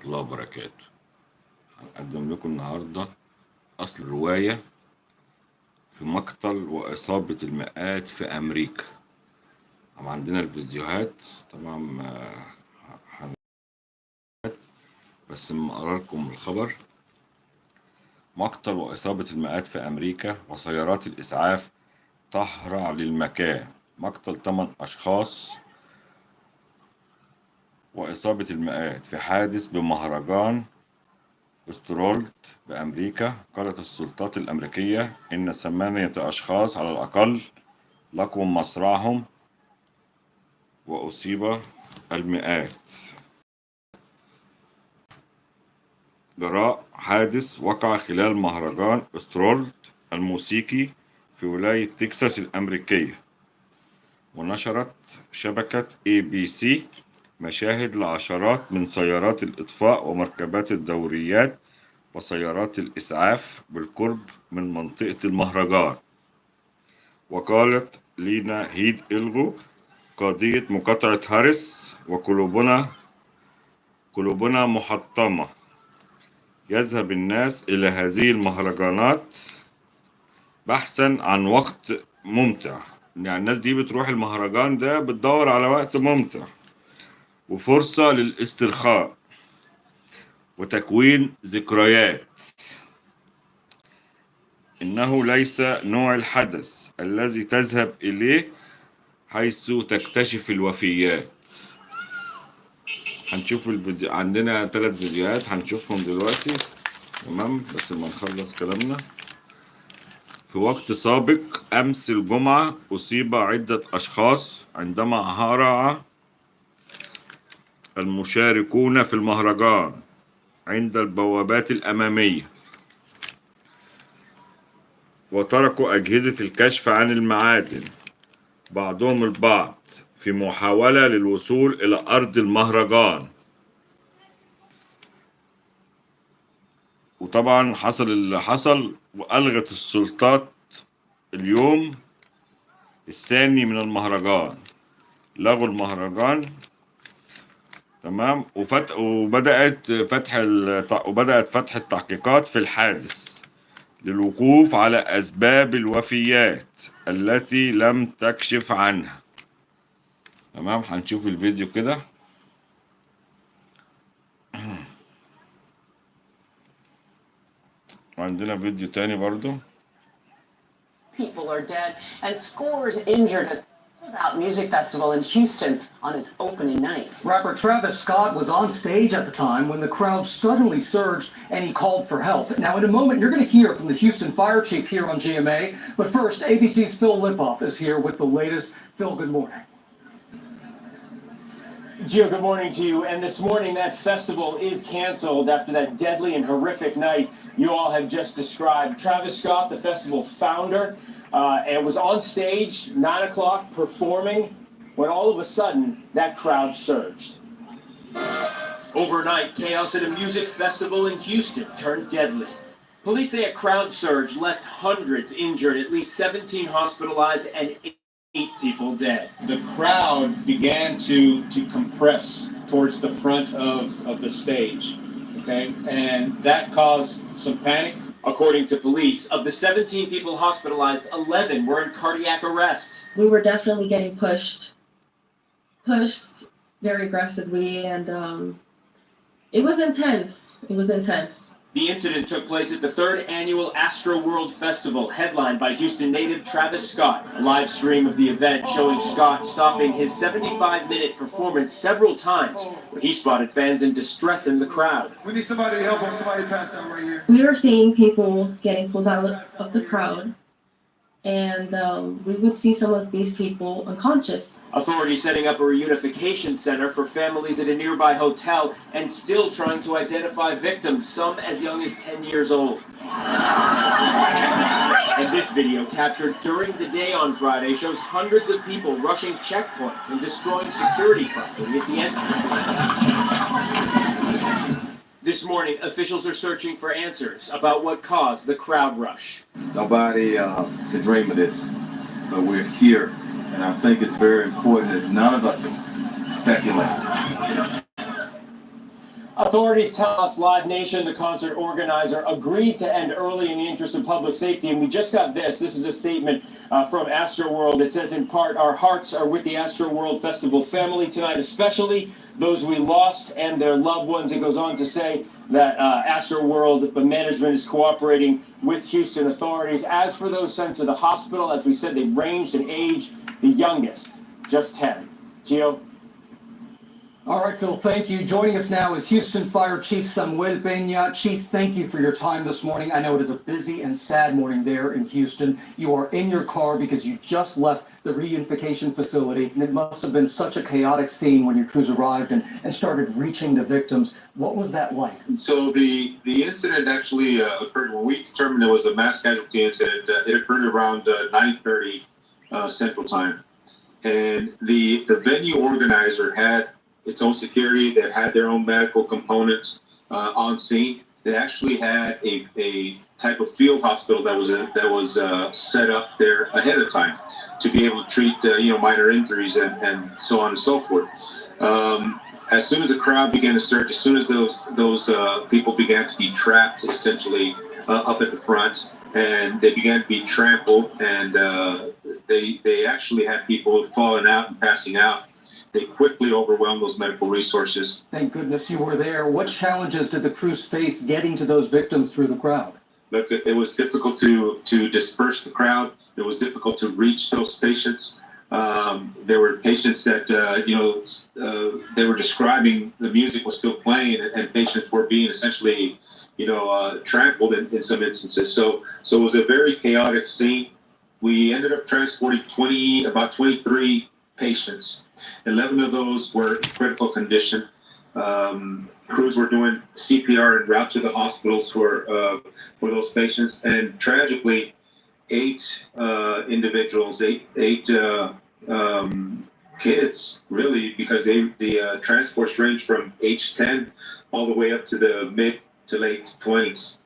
الله وبركاته. هنقدم لكم النهاردة أصل رواية في مقتل وإصابة المئات في أمريكا. طبعا عندنا الفيديوهات طبعا بس أقرأ لكم الخبر. مقتل وإصابة المئات في أمريكا، وسيارات الاسعاف تهرع للمكان. مقتل 8 أشخاص وإصابة المئات في حادث بمهرجان أسترولد بأمريكا. قالت السلطات الأمريكية إن 8 أشخاص على الأقل لقوا مصرعهم وأصيب المئات جراء حادث وقع خلال مهرجان أسترولد الموسيقي في ولاية تكساس الأمريكية. ونشرت شبكة ABC مشاهد لعشرات من سيارات الإطفاء ومركبات الدوريات وسيارات الإسعاف بالقرب من منطقة المهرجان. وقالت لينا هيد إلغو قضية مقاطعة هاريس وقلوبنا محطمة. يذهب الناس إلى هذه المهرجانات بحثا عن وقت ممتع. يعني الناس دي بتروح المهرجان ده بتدور على وقت ممتع وفرصة للاسترخاء وتكوين ذكريات. إنه ليس نوع الحدث الذي تذهب إليه حيث تكتشف الوفيات. هنشوف الفيديو، عندنا 3 فيديوهات هنشوفهم دلوقتي. تمام، بس ما نخلص كلامنا. في وقت سابق أمس الجمعة أصيب عدة أشخاص عندما هرع المشاركون في المهرجان عند البوابات الأمامية وتركوا أجهزة الكشف عن المعادن بعضهم البعض في محاولة للوصول إلى أرض المهرجان. وطبعا حصل اللي حصل، وألغت السلطات اليوم الثاني من المهرجان، لغوا المهرجان. تمام، وبدأت فتح التحقيقات في الحادث للوقوف على أسباب الوفيات التي لم تكشف عنها. تمام، هنشوف الفيديو كده. وعندنا فيديو تاني برضو. People are dead and scores injured at the Astroworld Music Festival in Houston on its opening night. Rapper Travis Scott was on stage at the time when the crowd suddenly surged and he called for help. Now, in a moment, you're going to hear from the Houston Fire Chief here on GMA. But first, ABC's Phil Lipoff is here with the latest. Phil, good morning. Gio, good morning to you. And this morning, that festival is canceled after that deadly and horrific night you all have just described. Travis Scott, the festival founder, and was on stage 9 o'clock performing when all of a sudden that crowd surged. Overnight, chaos at a music festival in Houston turned deadly. Police say a crowd surge left hundreds injured, at least 17 hospitalized, and 8 people dead. The crowd began to compress towards the front of the stage, okay? And that caused some panic. According to police, of the 17 people hospitalized, 11 were in cardiac arrest. We were definitely getting pushed very aggressively, and it was intense. It was intense. The incident took place at the 3rd annual Astroworld Festival, headlined by Houston native Travis Scott. A live stream of the event showing Scott stopping his 75-minute performance several times when he spotted fans in distress in the crowd. We need somebody to help him. Somebody pass out right here. We were seeing people getting pulled out of the crowd, and we would see some of these people unconscious. Authorities setting up a reunification center for families at a nearby hotel and still trying to identify victims, some as young as 10 years old. And this video, captured during the day on Friday, shows hundreds of people rushing checkpoints and destroying security property at the entrance. This morning, officials are searching for answers about what caused the crowd rush. Nobody could dream of this, but we're here, and I think it's very important that none of us speculate. Authorities tell us Live Nation, the concert organizer, agreed to end early in the interest of public safety. And we just got this. This is a statement from Astroworld. It says, in part, our hearts are with the Astroworld Festival family tonight, especially those we lost and their loved ones. It goes on to say that Astroworld management is cooperating with Houston authorities. As for those sent to the hospital, as we said, they ranged in age, the youngest, just 10. Gio? All right, Phil, thank you. Joining us now is Houston Fire Chief Samuel Peña. Chief, thank you for your time this morning. I know it is a busy and sad morning there in Houston. You are in your car because you just left the reunification facility, and it must have been such a chaotic scene when your crews arrived and started reaching the victims. What was that like? So the incident actually occurred when we determined it was a mass casualty incident. It occurred around 9:30 Central Time, and the venue organizer had its own security that had their own medical components on scene. They actually had a type of field hospital that was set up there ahead of time to be able to treat minor injuries and so on and so forth. As soon as the crowd began to surge, as soon as those people began to be trapped essentially up at the front, and they began to be trampled, and they actually had people falling out and passing out. They quickly overwhelmed those medical resources. Thank goodness you were there. What challenges did the crews face getting to those victims through the crowd? Look, it was difficult to disperse the crowd. It was difficult to reach those patients. There were patients that, they were describing the music was still playing, and patients were being essentially, trampled in some instances. So it was a very chaotic scene. We ended up transporting about 23 patients. 11 of those were in critical condition. Crews were doing CPR en route to the hospitals for those patients, and tragically, 8 individuals, eight kids, really, because the transports range from age 10 all the way up to the mid to late 20s.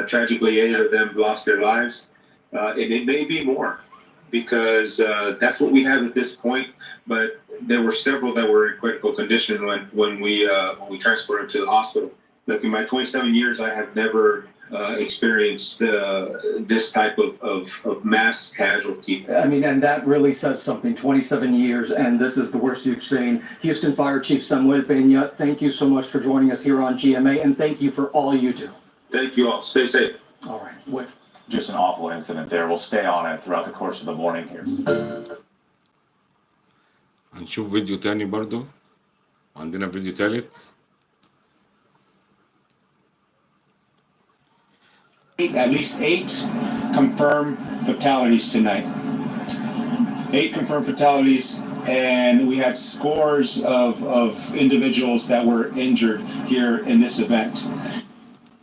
Tragically, 8 of them lost their lives, and it may be more, because that's what we have at this point. But there were several that were in critical condition when we transported them to the hospital. Look, in my 27 years, I have never experienced this type of mass casualty. I mean, and that really says something. 27 years, and this is the worst you've seen. Houston Fire Chief Samuel Peña, thank you so much for joining us here on GMA, and thank you for all you do. Thank you all. Stay safe. All right. What? Just an awful incident there. We'll stay on it throughout the course of the morning here. هنشوف فيديو تاني برضو، عندنا فيديو تالت. At least 8 confirmed fatalities tonight. 8 confirmed fatalities, and we had scores of individuals that were injured here in this event.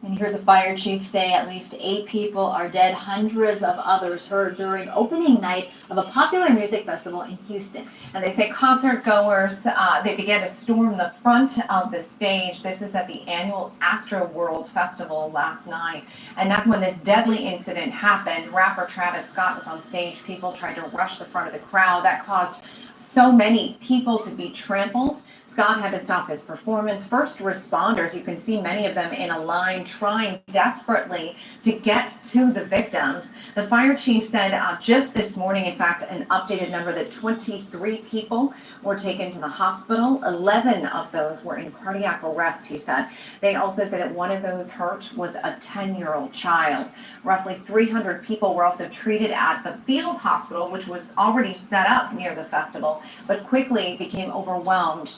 And you heard the fire chief say at least 8 people are dead, hundreds of others hurt during opening night of a popular music festival in Houston. And they say concert goers, they began to storm the front of the stage. This is at the annual Astroworld Festival last night. And that's when this deadly incident happened. Rapper Travis Scott was on stage. People tried to rush the front of the crowd. That caused so many people to be trampled. Scott had to stop his performance. First responders, you can see many of them in a line trying desperately to get to the victims. The fire chief said just this morning, in fact, an updated number that 23 people were taken to the hospital. 11 of those were in cardiac arrest, he said. They also said that one of those hurt was a 10-year-old child. Roughly 300 people were also treated at the field hospital, which was already set up near the festival, but quickly became overwhelmed.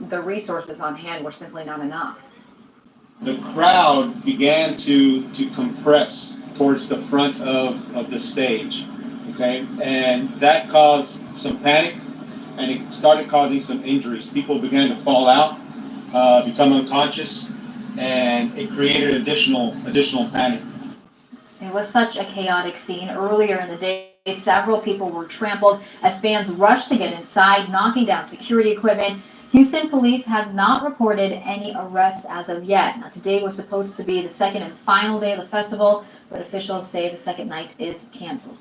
The resources on hand were simply not enough. The crowd began to compress towards the front of the stage, okay? And that caused some panic, and it started causing some injuries. People began to fall out, become unconscious, and it created additional panic. It was such a chaotic scene. Earlier in the day, several people were trampled as fans rushed to get inside, knocking down security equipment. Houston police have not reported any arrests as of yet. Now, today was supposed to be the second and final day of the festival, but officials say the second night is canceled.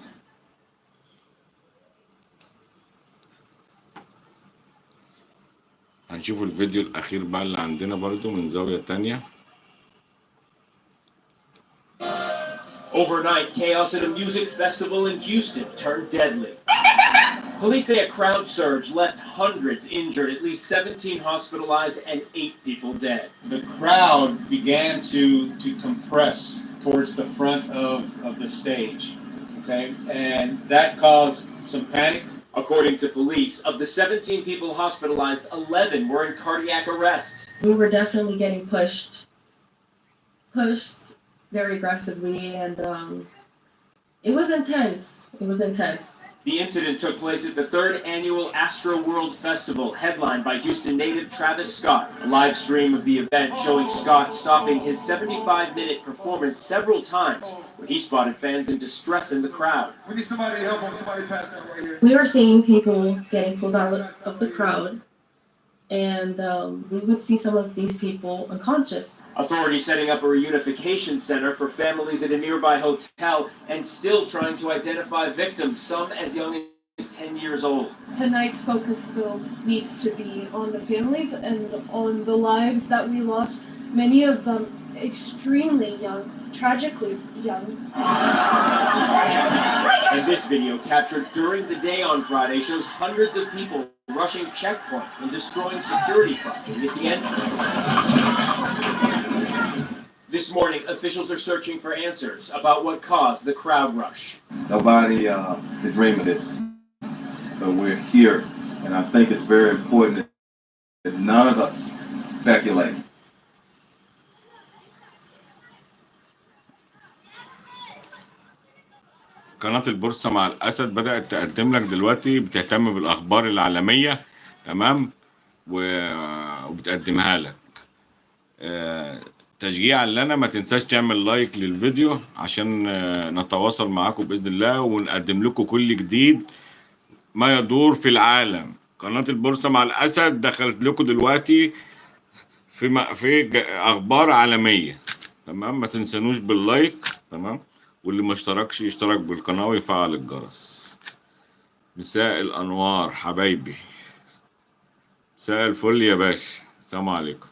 هنشوف الفيديو الأخير بقى اللي عندنا برضو من زاوية تانية. Overnight, chaos at a music festival in Houston turned deadly. Police say a crowd surge left hundreds injured, at least 17 hospitalized, and 8 people dead. The crowd began to compress towards the front of the stage, okay? And that caused some panic. According to police, of the 17 people hospitalized, 11 were in cardiac arrest. We were definitely getting pushed very aggressively, and it was intense. It was intense. The incident took place at the 3rd annual Astroworld Festival, headlined by Houston native Travis Scott. A live stream of the event showing Scott stopping his 75-minute performance several times when he spotted fans in distress in the crowd. We need somebody to help him. Somebody pass out right here. We were seeing people getting pulled out of the crowd, and we would see some of these people unconscious. Authorities setting up a reunification center for families at a nearby hotel and still trying to identify victims, some as young as 10 years old. Tonight's focus still needs to be on the families and on the lives that we lost, many of them extremely young, tragically young. And this video, captured during the day on Friday, shows hundreds of people rushing checkpoints and destroying security property at the entrance. This morning, officials are searching for answers about what caused the crowd rush. Nobody could dream of this, but we're here, and I think it's very important that none of us speculate. قناة البورصة مع الأسد بدأت تقدم لك دلوقتي، بتهتم بالأخبار العالمية، تمام، وبتقدمها لك. تشجيعا لنا ما تنساش تعمل لايك للفيديو عشان نتواصل معاكم بإذن الله ونقدم لكم كل جديد ما يدور في العالم. قناة البورصة مع الأسد دخلت لكم دلوقتي في أخبار عالمية، تمام. ما تنسانوش باللايك، تمام، واللي ما اشتركش يشترك بالقناة ويفعل الجرس. مساء الأنوار حبايبي، مساء الفل يا باشا، السلام عليكم.